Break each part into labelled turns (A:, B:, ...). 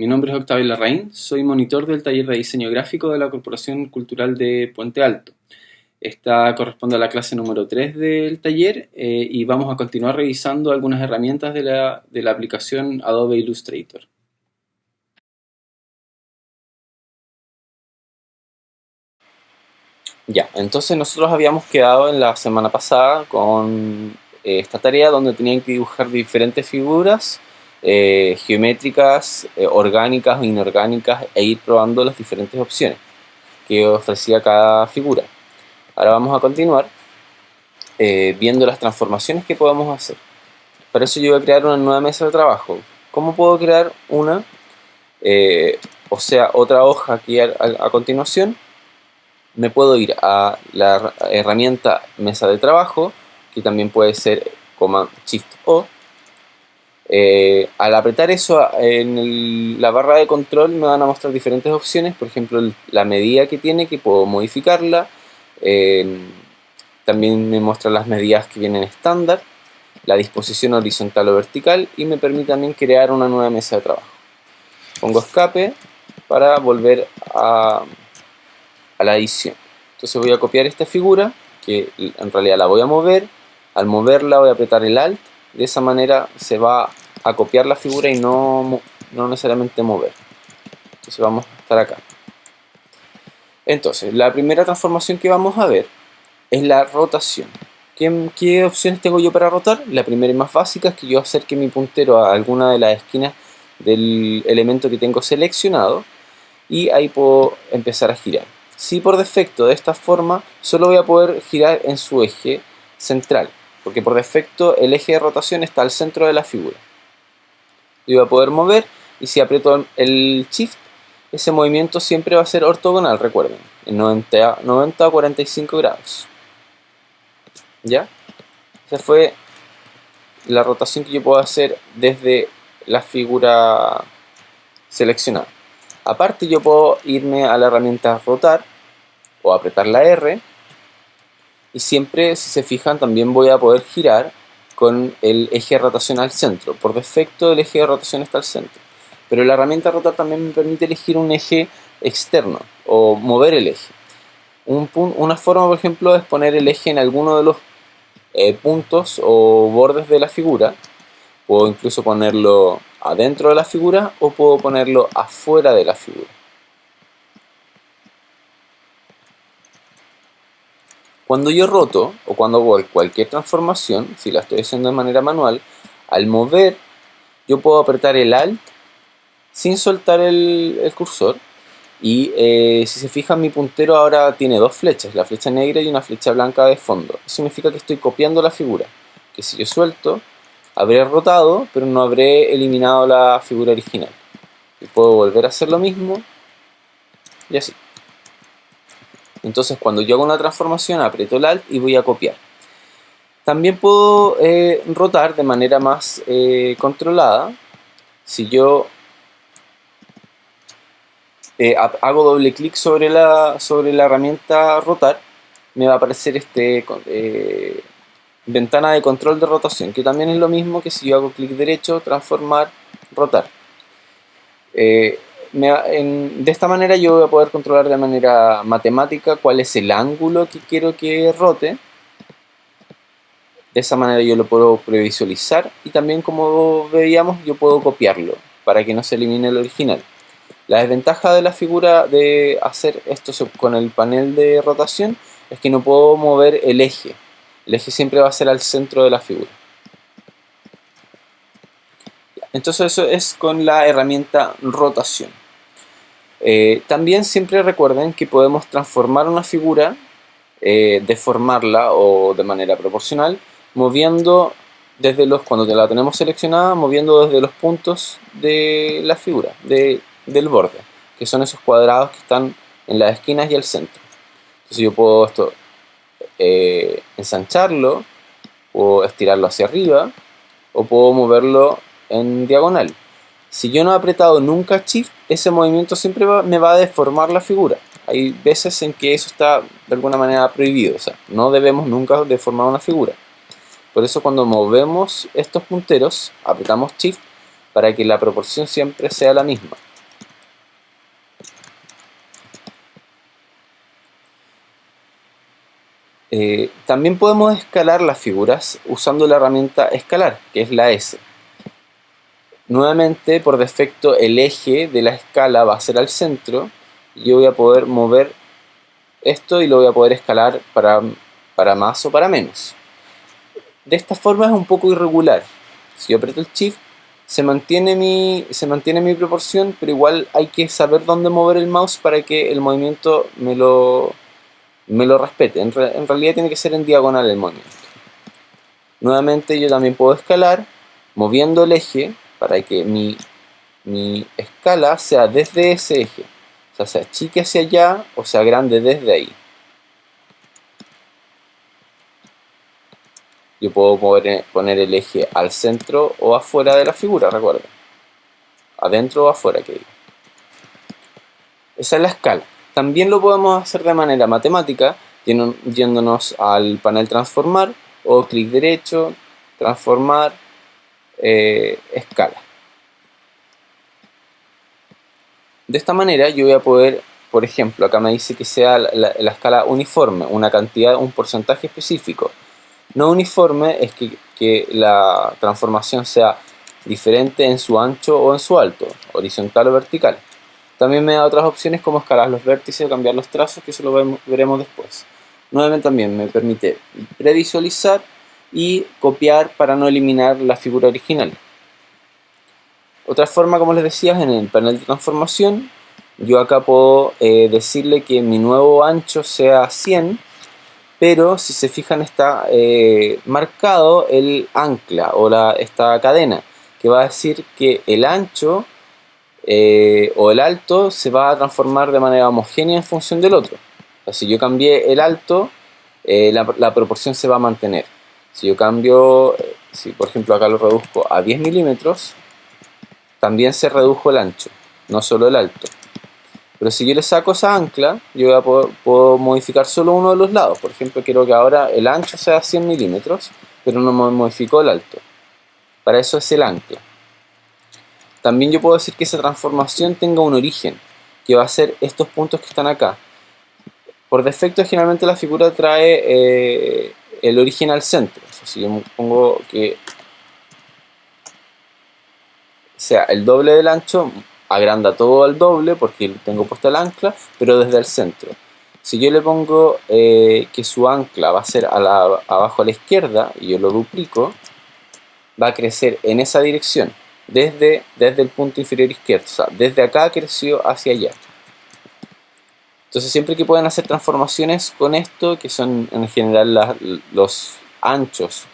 A: Mi nombre es Octavio Larraín, soy monitor del taller de diseño gráfico de la Corporación Cultural de Puente Alto. Esta corresponde a la clase número 3 del taller y vamos a continuar revisando algunas herramientas de la aplicación Adobe Illustrator. Ya, entonces nosotros habíamos quedado en la semana pasada con esta tarea donde tenían que dibujar diferentes figuras geométricas, orgánicas o inorgánicas e ir probando las diferentes opciones que ofrecía cada figura. Ahora vamos a continuar viendo las transformaciones que podemos hacer. Para eso yo voy a crear una nueva mesa de trabajo. ¿Cómo puedo crear una? O sea, otra hoja aquí a continuación. Me puedo ir a la herramienta mesa de trabajo, que también puede ser Command Shift O. Al apretar eso en la barra de control me van a mostrar diferentes opciones, por ejemplo la medida que tiene, que puedo modificarla. También me muestra las medidas que vienen estándar, la disposición horizontal o vertical, y me permite también crear una nueva mesa de trabajo. Pongo escape para volver a la edición. Entonces voy a copiar esta figura, que en realidad la voy a mover. Al moverla voy a apretar el Alt, de esa manera se va a copiar la figura y no necesariamente mover. Entonces vamos a estar acá. Entonces la primera transformación que vamos a ver es la rotación. ¿Qué opciones tengo yo para rotar? La primera y más básica es que yo acerque mi puntero a alguna de las esquinas del elemento que tengo seleccionado y ahí puedo empezar a girar. Si por defecto de esta forma solo voy a poder girar en su eje central, porque por defecto el eje de rotación está al centro de la figura. Yo voy a poder mover, y si aprieto el Shift, ese movimiento siempre va a ser ortogonal, recuerden, en 90 a 45 grados. ¿Ya? Esa fue la rotación que yo puedo hacer desde la figura seleccionada. Aparte yo puedo irme a la herramienta rotar o apretar la R, y siempre, si se fijan, también voy a poder girar con el eje de rotación al centro. Por defecto el eje de rotación está al centro, pero la herramienta rotar también me permite elegir un eje externo o mover el eje. Una forma, por ejemplo, es poner el eje en alguno de los puntos o bordes de la figura. Puedo incluso ponerlo adentro de la figura o puedo ponerlo afuera de la figura. Cuando yo roto o cuando hago cualquier transformación, si la estoy haciendo de manera manual, al mover yo puedo apretar el Alt sin soltar el cursor, y si se fijan, mi puntero ahora tiene dos flechas, la flecha negra y una flecha blanca de fondo. Eso significa que estoy copiando la figura, que si yo suelto habré rotado pero no habré eliminado la figura original, y puedo volver a hacer lo mismo y así. Entonces cuando yo hago una transformación aprieto el Alt y voy a copiar. También puedo rotar de manera más controlada. Si yo hago doble clic sobre la herramienta rotar, me va a aparecer ventana de control de rotación, que también es lo mismo que si yo hago clic derecho, transformar, rotar. De esta manera yo voy a poder controlar de manera matemática cuál es el ángulo que quiero que rote. De esa manera yo lo puedo previsualizar, y también, como veíamos, yo puedo copiarlo para que no se elimine el original. La desventaja de la figura de hacer esto con el panel de rotación es que no puedo mover el eje. El eje siempre va a ser al centro de la figura. Entonces eso es con la herramienta rotación. También siempre recuerden que podemos transformar una figura, deformarla o de manera proporcional, moviendo cuando la tenemos seleccionada, moviendo desde los puntos de la figura, del borde, que son esos cuadrados que están en las esquinas y el centro. Entonces yo puedo ensancharlo, puedo estirarlo hacia arriba, o puedo moverlo en diagonal. Si yo no he apretado nunca Shift, ese movimiento siempre me va a deformar la figura. Hay veces en que eso está de alguna manera prohibido, o sea, no debemos nunca deformar una figura. Por eso cuando movemos estos punteros, apretamos Shift para que la proporción siempre sea la misma. También podemos escalar las figuras usando la herramienta escalar, que es la S. Nuevamente, por defecto, el eje de la escala va a ser al centro. Yo voy a poder mover esto y lo voy a poder escalar para más o para menos. De esta forma es un poco irregular. Si yo aprieto el Shift, se mantiene mi proporción, pero igual hay que saber dónde mover el mouse para que el movimiento me lo respete. En realidad tiene que ser en diagonal el movimiento. Nuevamente yo también puedo escalar moviendo el eje para que mi escala sea desde ese eje. O sea chique hacia allá o sea grande desde ahí. Yo puedo poner el eje al centro o afuera de la figura, recuerden. Adentro o afuera, que digo. Esa es la escala. También lo podemos hacer de manera matemática, yéndonos al panel transformar o clic derecho, transformar, escala. De esta manera yo voy a poder, por ejemplo, acá me dice que sea la escala uniforme, una cantidad, un porcentaje específico. No uniforme es que la transformación sea diferente en su ancho o en su alto, horizontal o vertical. También me da otras opciones como escalar los vértices o cambiar los trazos, que eso lo veremos después. Nuevamente también me permite previsualizar y copiar para no eliminar la figura original. Otra forma, como les decía, es en el panel de transformación. Yo acá puedo decirle que mi nuevo ancho sea 100, pero si se fijan está marcado el ancla o esta cadena, que va a decir que el ancho o el alto se va a transformar de manera homogénea en función del otro. O sea, si yo cambié el alto, la proporción se va a mantener. Si yo cambio, si por ejemplo acá lo reduzco a 10 milímetros, también se redujo el ancho, no solo el alto. Pero si yo le saco esa ancla, yo puedo modificar solo uno de los lados. Por ejemplo, quiero que ahora el ancho sea 100 milímetros, pero no modificó el alto. Para eso es el ancla. También yo puedo decir que esa transformación tenga un origen, que va a ser estos puntos que están acá. Por defecto, generalmente la figura trae el origen al centro. O sea, si yo pongo que sea el doble del ancho, agranda todo al doble porque tengo puesta el ancla, pero desde el centro. Si yo le pongo que su ancla va a ser abajo a la izquierda y yo lo duplico, va a crecer en esa dirección, desde el punto inferior izquierdo. O sea, desde acá creció hacia allá. Entonces siempre que puedan hacer transformaciones con esto, que son en general los anchos,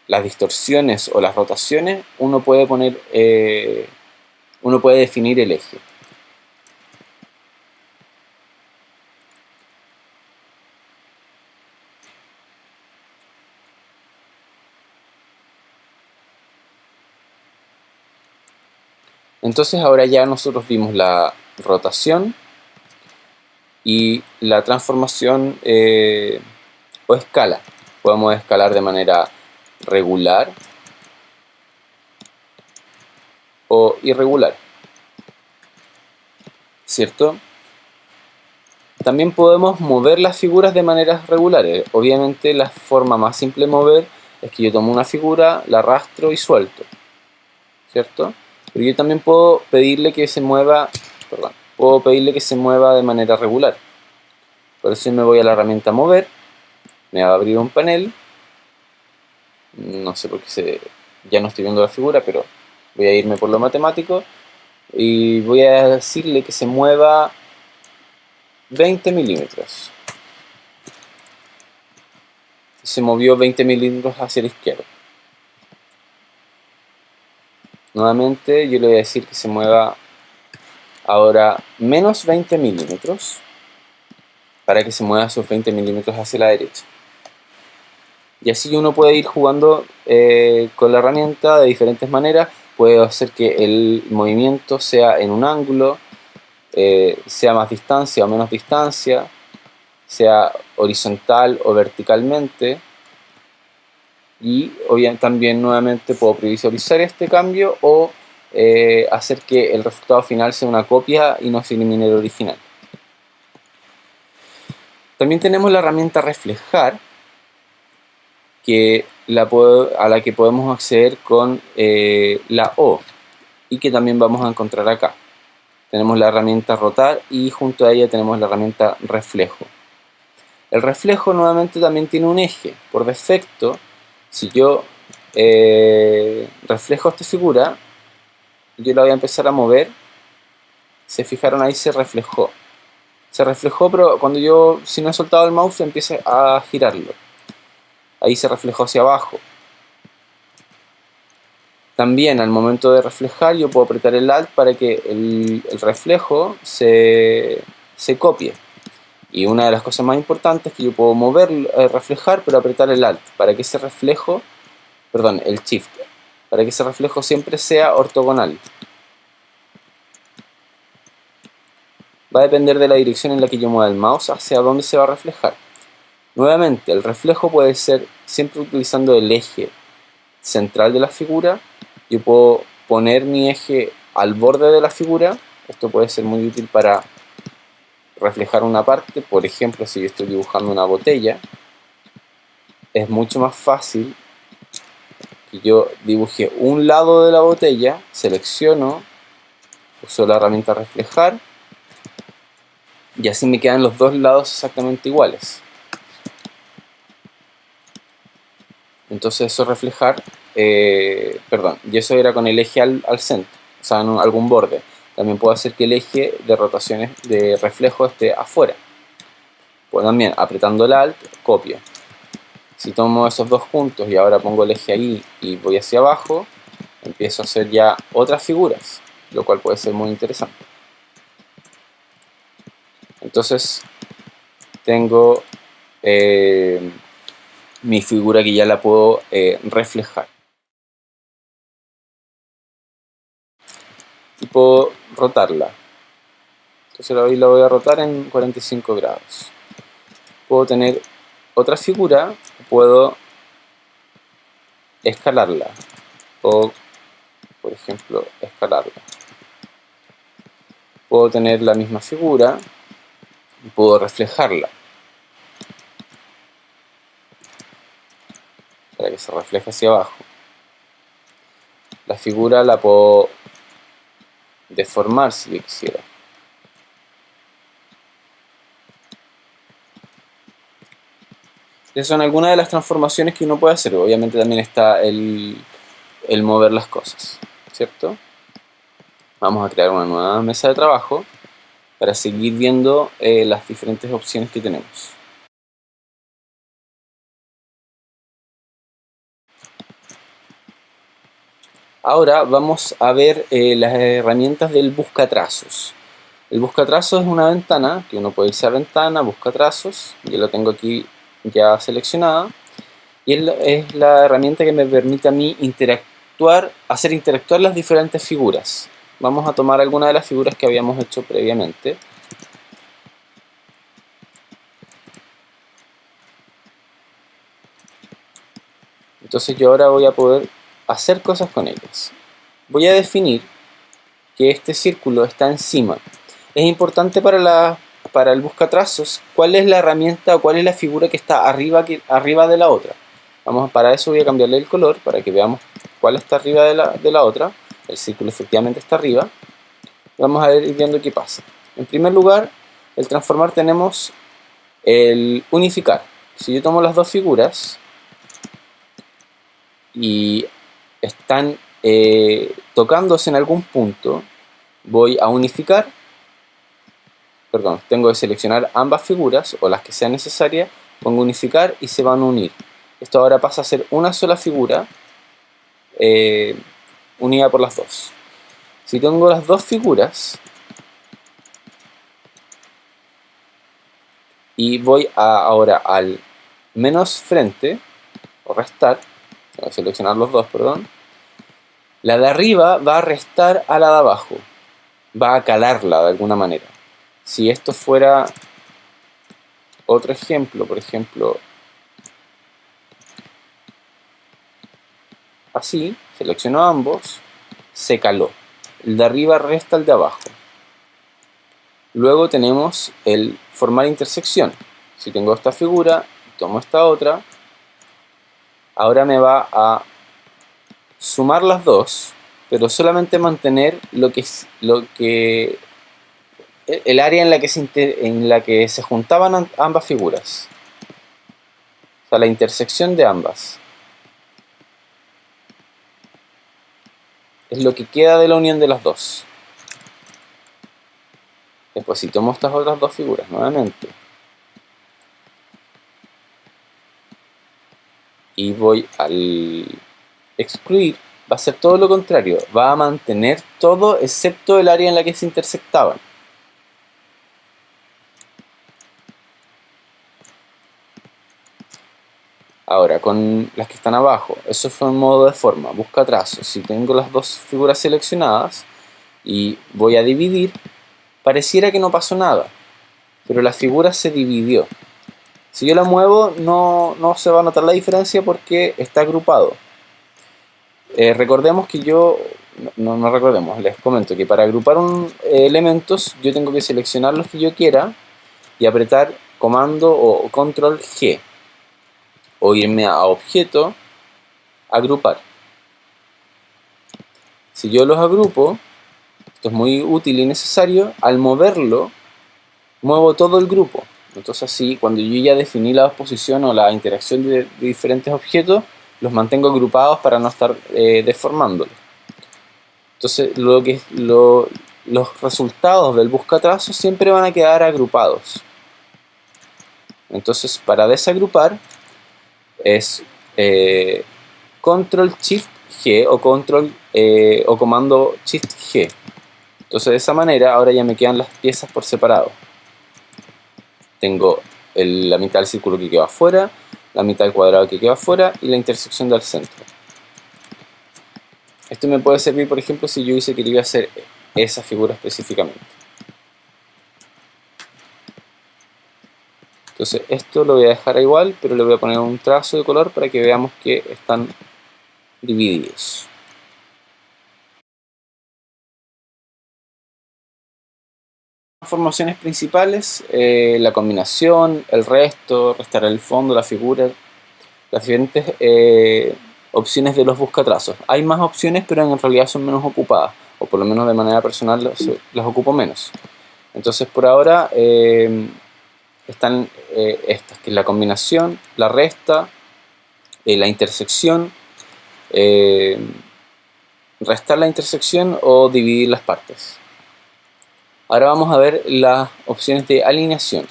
A: las distorsiones o las rotaciones, uno puede definir el eje. Entonces ahora ya nosotros vimos la rotación y la transformación o escala. Podemos escalar de manera regular o irregular, ¿cierto? También podemos mover las figuras de maneras regulares. Obviamente la forma más simple de mover es que yo tomo una figura, la arrastro y suelto, ¿cierto? Pero yo también puedo pedirle que se mueva, de manera regular. Por eso me voy a la herramienta mover, me va a abrir un panel, no sé por qué ya no estoy viendo la figura, pero voy a irme por lo matemático y voy a decirle que se mueva 20 milímetros. Se movió 20 milímetros hacia la izquierda. Nuevamente yo le voy a decir que se mueva ahora menos 20 milímetros para que se mueva esos 20 milímetros hacia la derecha. Y así uno puede ir jugando con la herramienta de diferentes maneras. Puede hacer que el movimiento sea en un ángulo, sea más distancia o menos distancia, sea horizontal o verticalmente. Y también nuevamente puedo previsualizar este cambio o hacer que el resultado final sea una copia y no se elimine el original. También tenemos la herramienta reflejar, a la que podemos acceder con la O, y que también vamos a encontrar acá. Tenemos la herramienta rotar y junto a ella tenemos la herramienta reflejo. El reflejo nuevamente también tiene un eje. Por defecto, si yo reflejo esta figura, yo la voy a empezar a mover. Se fijaron ahí, se reflejó. Se reflejó, pero cuando yo, si no he soltado el mouse, empiece a girarlo. Ahí se reflejó hacia abajo. También al momento de reflejar yo puedo apretar el Alt para que el reflejo se copie. Y una de las cosas más importantes es que yo puedo mover, reflejar, pero apretar el Alt para que ese reflejo, perdón, el Shift, para que ese reflejo siempre sea ortogonal. Va a depender de la dirección en la que yo mueva el mouse hacia dónde se va a reflejar. Nuevamente, el reflejo puede ser siempre utilizando el eje central de la figura. Yo puedo poner mi eje al borde de la figura. Esto puede ser muy útil para reflejar una parte. Por ejemplo, si yo estoy dibujando una botella, es mucho más fácil que yo dibuje un lado de la botella, selecciono, uso la herramienta reflejar, y así me quedan los dos lados exactamente iguales. Entonces eso reflejar, y eso era con el eje al centro, o sea, en algún borde. También puedo hacer que el eje de rotaciones de reflejo esté afuera. Pues también apretando el Alt, copio. Si tomo esos dos juntos y ahora pongo el eje ahí y voy hacia abajo, empiezo a hacer ya otras figuras, lo cual puede ser muy interesante. Entonces tengo mi figura que ya la puedo reflejar. Y puedo rotarla. Entonces ahí la voy a rotar en 45 grados. Puedo tener otra figura, puedo escalarla. O, por ejemplo, escalarla. Puedo tener la misma figura y puedo reflejarla. Para que se refleje hacia abajo. La figura la puedo deformar si yo quisiera. Esas son algunas de las transformaciones que uno puede hacer. Obviamente también está el mover las cosas, ¿cierto? Vamos a crear una nueva mesa de trabajo para seguir viendo las diferentes opciones que tenemos. Ahora vamos a ver las herramientas del buscatrazos. El buscatrazos es una ventana que uno puede irse a ventana, buscatrazos. Yo la tengo aquí ya seleccionada. Y es la herramienta que me permite a mí hacer interactuar las diferentes figuras. Vamos a tomar alguna de las figuras que habíamos hecho previamente. Entonces yo ahora voy a poder hacer cosas con ellas. Voy a definir que este círculo está encima. Es importante para el buscatrazos cuál es la herramienta o cuál es la figura que está arriba de la otra. Para eso voy a cambiarle el color para que veamos cuál está arriba de la otra. El círculo efectivamente está arriba. Vamos a ir viendo qué pasa. En primer lugar, el transformar tenemos el unificar. Si yo tomo las dos figuras y están tocándose en algún punto, voy a unificar. Perdón, tengo que seleccionar ambas figuras o las que sean necesarias, pongo unificar y se van a unir. Esto ahora pasa a ser una sola figura unida por las dos. Si tengo las dos figuras y voy ahora al menos frente o restar, voy a seleccionar los dos, perdón, la de arriba va a restar a la de abajo, va a calarla de alguna manera. Si esto fuera otro ejemplo, por ejemplo, así, selecciono ambos, se caló. El de arriba resta al de abajo. Luego tenemos el formar intersección. Si tengo esta figura, tomo esta otra, ahora me va a sumar las dos, pero solamente mantener el área en la que se juntaban ambas figuras. O sea, la intersección de ambas. Es lo que queda de la unión de las dos. Después, si tomo estas otras dos figuras nuevamente y voy al excluir, va a ser todo lo contrario. Va a mantener todo excepto el área en la que se intersectaban. Ahora, con las que están abajo, eso fue un modo de forma, busca trazo. Si tengo las dos figuras seleccionadas y voy a dividir, pareciera que no pasó nada, pero la figura se dividió. Si yo la muevo, no se va a notar la diferencia porque está agrupado. Recordemos que no recordemos, les comento que para agrupar elementos, yo tengo que seleccionar los que yo quiera y apretar comando o control G. O irme a objeto, agrupar. Si yo los agrupo, esto es muy útil y necesario, al moverlo, muevo todo el grupo. Entonces así, cuando yo ya definí la posición o la interacción de diferentes objetos, los mantengo agrupados para no estar deformándolos. Entonces los resultados del buscatrazo siempre van a quedar agrupados. Entonces para desagrupar es control shift G o comando shift G. Entonces de esa manera ahora ya me quedan las piezas por separado. Tengo la mitad del círculo que queda afuera, la mitad del cuadrado que queda afuera y la intersección del centro. Esto me puede servir, por ejemplo, si yo quería hacer esa figura específicamente. Entonces esto lo voy a dejar igual, pero le voy a poner un trazo de color para que veamos que están divididos. Formaciones principales, la combinación, el resto, restar el fondo, la figura, las diferentes opciones de los buscatrazos. Hay más opciones, pero en realidad son menos ocupadas, o por lo menos de manera personal las ocupo menos. Entonces por ahora están estas, que es la combinación, la resta, la intersección, restar la intersección o dividir las partes. Ahora vamos a ver las opciones de alineación.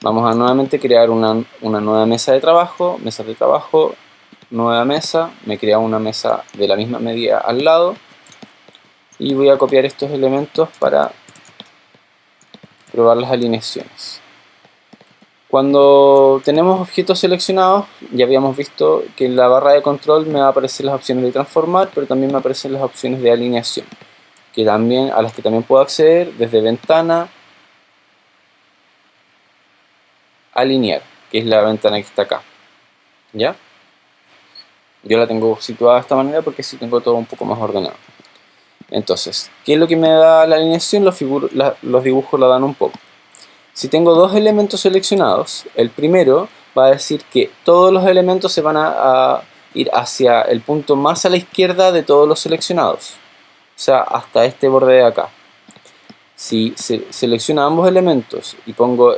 A: Vamos a nuevamente crear una nueva mesa de trabajo, nueva mesa, me crea una mesa de la misma medida al lado y voy a copiar estos elementos para probar las alineaciones. Cuando tenemos objetos seleccionados, ya habíamos visto que en la barra de control me va a aparecer las opciones de transformar, pero también me aparecen las opciones de alineación, a las que también puedo acceder desde ventana, alinear, que es la ventana que está acá. ¿Ya? Yo la tengo situada de esta manera porque así tengo todo un poco más ordenado. Entonces, ¿qué es lo que me da la alineación? Los dibujos lo dan un poco. Si tengo dos elementos seleccionados, el primero va a decir que todos los elementos se van a ir hacia el punto más a la izquierda de todos los seleccionados. O sea, hasta este borde de acá. Si selecciono ambos elementos y pongo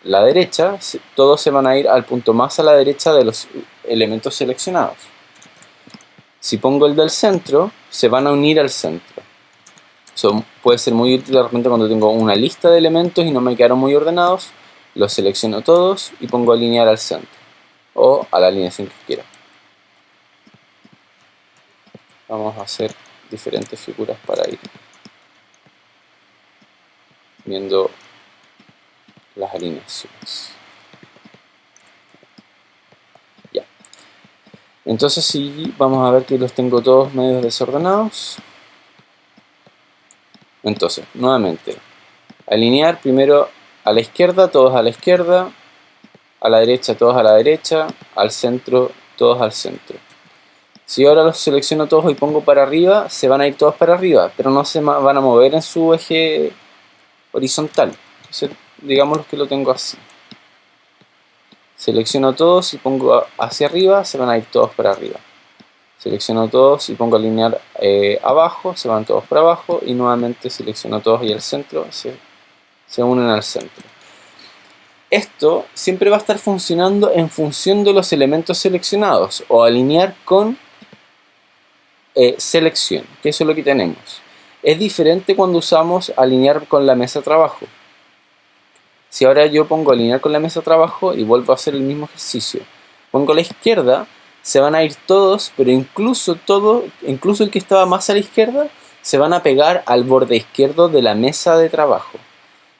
A: la derecha, todos se van a ir al punto más a la derecha de los elementos seleccionados. Si pongo el del centro, se van a unir al centro. Eso puede ser muy útil de repente cuando tengo una lista de elementos y no me quedaron muy ordenados. Los selecciono todos y pongo alinear al centro o a la alineación que quiera. Vamos a hacer diferentes figuras para ir viendo las alineaciones. Ya. Entonces sí, vamos a ver que los tengo todos medios desordenados. Entonces, nuevamente, alinear primero a la izquierda, todos a la izquierda, a la derecha, todos a la derecha, al centro, todos al centro. Si ahora los selecciono todos y pongo para arriba, se van a ir todos para arriba, pero no se van a mover en su eje horizontal. Entonces, digamos que lo tengo así. Selecciono todos y pongo hacia arriba, se van a ir todos para arriba. Selecciono todos y pongo alinear abajo, se van todos para abajo. Y nuevamente selecciono todos y al centro, se unen al centro. Esto siempre va a estar funcionando en función de los elementos seleccionados, o alinear con selección, que eso es lo que tenemos. Es diferente cuando usamos alinear con la mesa de trabajo. Si ahora yo pongo alinear con la mesa de trabajo y vuelvo a hacer el mismo ejercicio, pongo a la izquierda, se van a ir todos, pero incluso el que estaba más a la izquierda, se van a pegar al borde izquierdo de la mesa de trabajo.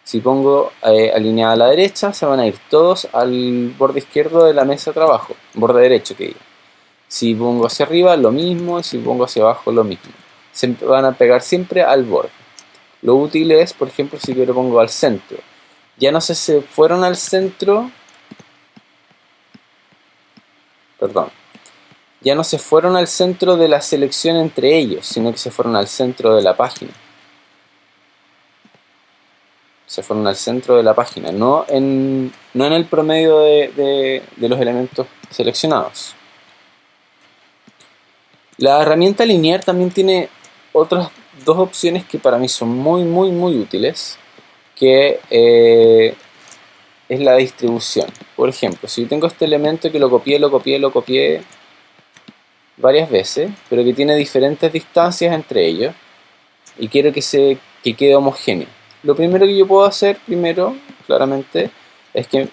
A: Si pongo alineada a la derecha, se van a ir todos al borde izquierdo de la mesa de trabajo, borde derecho que diga. Si pongo hacia arriba, lo mismo, y si pongo hacia abajo, lo mismo. Se van a pegar siempre al borde. Lo útil es, por ejemplo, si yo lo pongo al centro. Ya no sé si se fueron al centro, perdón, ya no se fueron al centro de la selección entre ellos, sino que se fueron al centro de la página. Se fueron al centro de la página, no en el promedio de los elementos seleccionados. La herramienta linear también tiene otras dos opciones que para mí son muy útiles, que es la distribución. Por ejemplo, si yo tengo este elemento que lo copié varias veces, pero que tiene diferentes distancias entre ellos, y quiero que quede homogéneo. Lo primero que yo puedo hacer, claramente, es que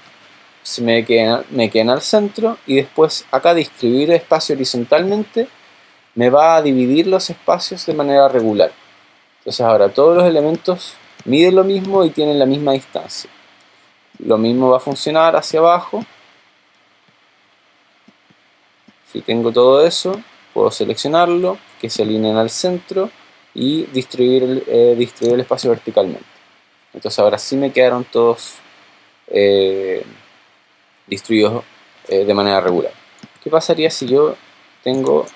A: se me queden al centro, y después acá distribuir el espacio horizontalmente me va a dividir los espacios de manera regular. Entonces ahora todos los elementos miden lo mismo y tienen la misma distancia. Lo mismo va a funcionar hacia abajo. Si tengo todo eso, puedo seleccionarlo, que se alineen al centro y distribuir el espacio verticalmente. Entonces ahora sí me quedaron todos distribuidos de manera regular. ¿Qué pasaría si yo tengo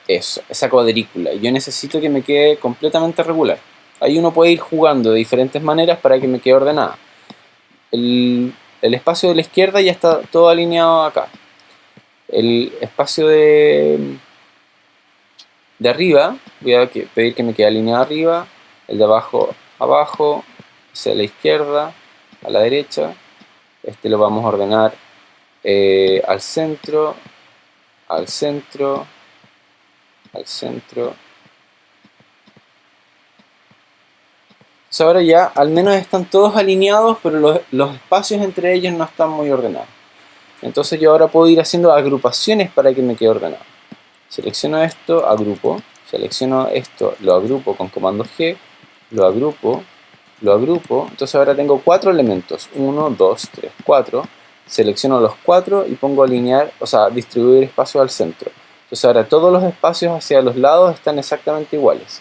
A: esa cuadrícula? Yo necesito que me quede completamente regular. Ahí uno puede ir jugando de diferentes maneras para que me quede ordenada. El espacio de la izquierda ya está todo alineado acá. El espacio de arriba, voy a pedir que me quede alineado arriba. El de abajo, abajo, hacia la izquierda, a la derecha. Este lo vamos a ordenar al centro, al centro, al centro. Entonces ahora ya al menos están todos alineados, pero los espacios entre ellos no están muy ordenados. Entonces yo ahora puedo ir haciendo agrupaciones para que me quede ordenado. Selecciono esto, agrupo. Selecciono esto, lo agrupo con comando G. Lo agrupo, lo agrupo. Entonces ahora tengo 4 elementos. 1, 2, 3, 4. Selecciono los 4 y pongo alinear, o sea, distribuir espacio al centro. Entonces ahora todos los espacios hacia los lados están exactamente iguales,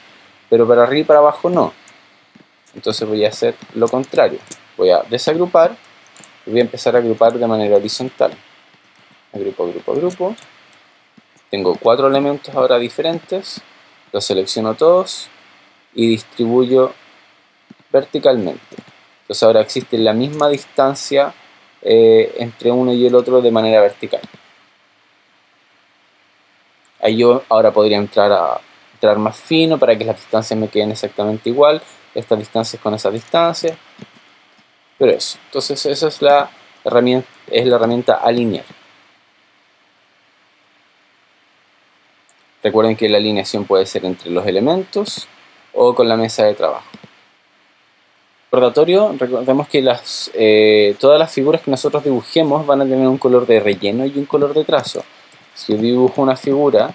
A: pero para arriba y para abajo no. Entonces voy a hacer lo contrario. Voy a desagrupar y voy a empezar a agrupar de manera horizontal. Agrupo, agrupo, agrupo. Tengo 4 elementos ahora diferentes. Los selecciono todos y distribuyo verticalmente. Entonces ahora existe la misma distancia entre uno y el otro de manera vertical. Ahí yo ahora podría entrar más fino para que las distancias me queden exactamente igual, estas distancias con esas distancias, pero eso. Entonces esa es la herramienta alinear. Recuerden que la alineación puede ser entre los elementos o con la mesa de trabajo. Recordatorio, recordemos que todas las figuras que nosotros dibujemos van a tener un color de relleno y un color de trazo. Si yo dibujo una figura,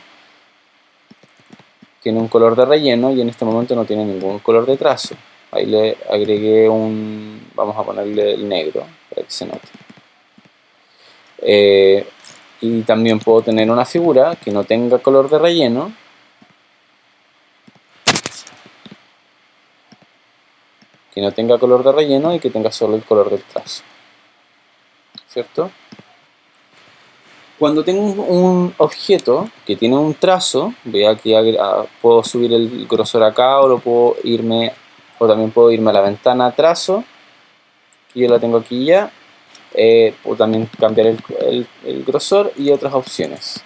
A: tiene un color de relleno y en este momento no tiene ningún color de trazo. Ahí le agregué vamos a ponerle el negro para que se note. Y también puedo tener una figura que no tenga color de relleno y que tenga solo el color del trazo, ¿cierto? Cuando tengo un objeto que tiene un trazo, voy aquí puedo subir el grosor acá o también puedo irme a la ventana trazo, que yo la tengo aquí ya. Puedo también cambiar el grosor y otras opciones.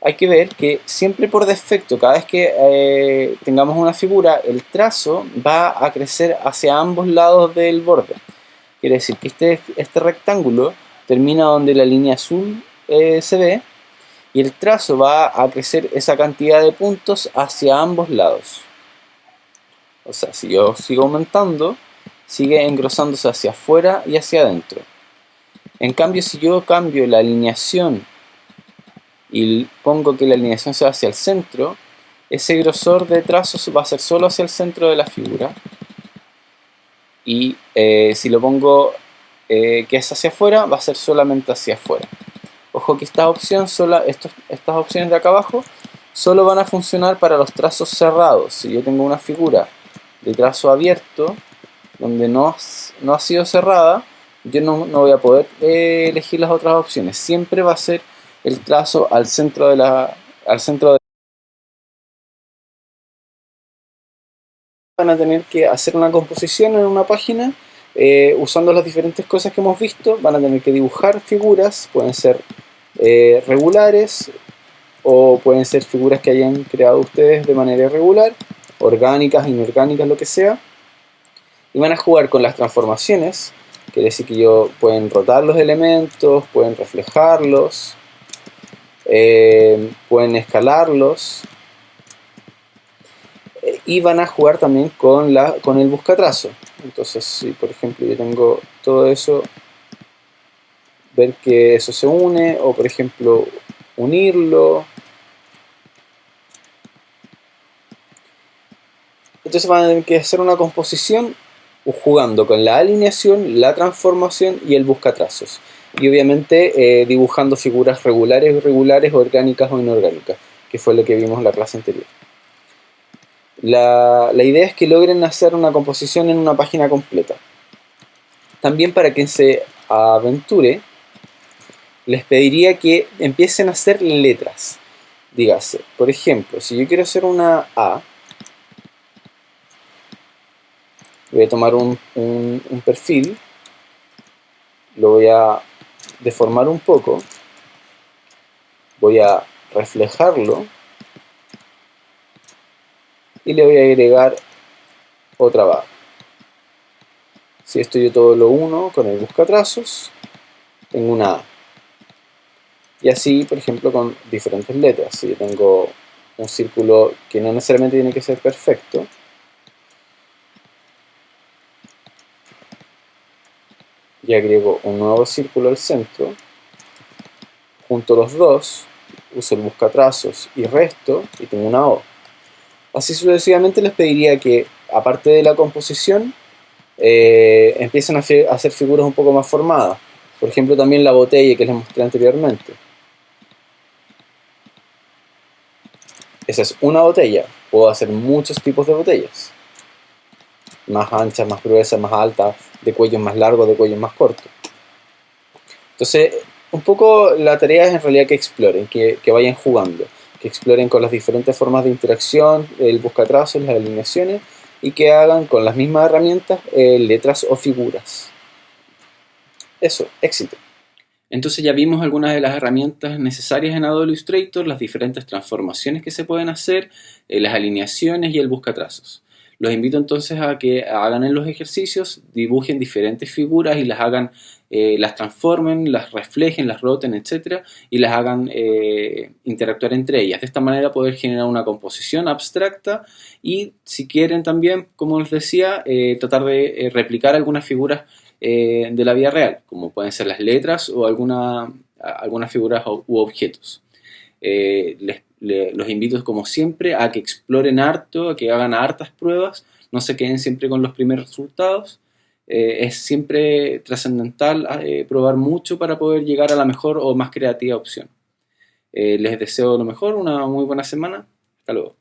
A: Hay que ver que siempre por defecto, cada vez que tengamos una figura, el trazo va a crecer hacia ambos lados del borde. Quiere decir que este rectángulo termina donde la línea azul se ve, y el trazo va a crecer esa cantidad de puntos hacia ambos lados. O sea, si yo sigo aumentando, sigue engrosándose hacia afuera y hacia adentro. En cambio, si yo cambio la alineación y pongo que la alineación sea hacia el centro, ese grosor de trazos va a ser solo hacia el centro de la figura. Y si lo pongo que es hacia afuera, va a ser solamente hacia afuera. Ojo que estas opciones de acá abajo solo van a funcionar para los trazos cerrados. Si yo tengo una figura de trazo abierto donde no ha sido cerrada, yo no voy a poder elegir las otras opciones. Siempre va a ser el trazo al centro de van a tener que hacer una composición en una página usando las diferentes cosas que hemos visto. Van a tener que dibujar figuras, pueden ser regulares o pueden ser figuras que hayan creado ustedes de manera irregular, orgánicas, inorgánicas, lo que sea. Y van a jugar con las transformaciones, quiere decir que pueden rotar los elementos, pueden reflejarlos, pueden escalarlos, y van a jugar también con el buscatrazo. Entonces, si por ejemplo yo tengo todo eso, ver que eso se une, o por ejemplo unirlo. Entonces van a tener que hacer una composición jugando con la alineación, la transformación y el buscatrazos. Y obviamente dibujando figuras regulares, irregulares, orgánicas o inorgánicas, que fue lo que vimos en la clase anterior. La idea es que logren hacer una composición en una página completa. También, para quien se aventure, les pediría que empiecen a hacer letras. Dígase, por ejemplo, si yo quiero hacer una A, voy a tomar un perfil, lo voy a deformar un poco, voy a reflejarlo y le voy a agregar otra barra. Si esto yo todo lo uno con el buscatrazos, tengo una A. Y así, por ejemplo, con diferentes letras. Si yo tengo un círculo que no necesariamente tiene que ser perfecto, y agrego un nuevo círculo al centro, junto los dos, uso el buscatrazos y resto, y tengo una O. Así sucesivamente les pediría que, aparte de la composición, empiecen a hacer figuras un poco más formadas. Por ejemplo, también la botella que les mostré anteriormente. Esa es una botella. Puedo hacer muchos tipos de botellas. Más anchas, más gruesas, más altas, de cuellos más largos, de cuellos más cortos. Entonces, un poco la tarea es en realidad que exploren, que vayan jugando, que exploren con las diferentes formas de interacción, el buscatrazos, las alineaciones, y que hagan con las mismas herramientas letras o figuras. Eso, éxito. Entonces ya vimos algunas de las herramientas necesarias en Adobe Illustrator, las diferentes transformaciones que se pueden hacer, las alineaciones y el buscatrazos. Los invito entonces a que hagan en los ejercicios, dibujen diferentes figuras y las transformen, las reflejen, las roten, etc. y las hagan interactuar entre ellas. De esta manera poder generar una composición abstracta y, si quieren también, como les decía, tratar de replicar algunas figuras de la vida real, como pueden ser las letras o algunas figuras u objetos. Los invito, como siempre, a que exploren harto, a que hagan hartas pruebas, no se queden siempre con los primeros resultados. Es siempre trascendental probar mucho para poder llegar a la mejor o más creativa opción. Les deseo lo mejor, una muy buena semana. Hasta luego.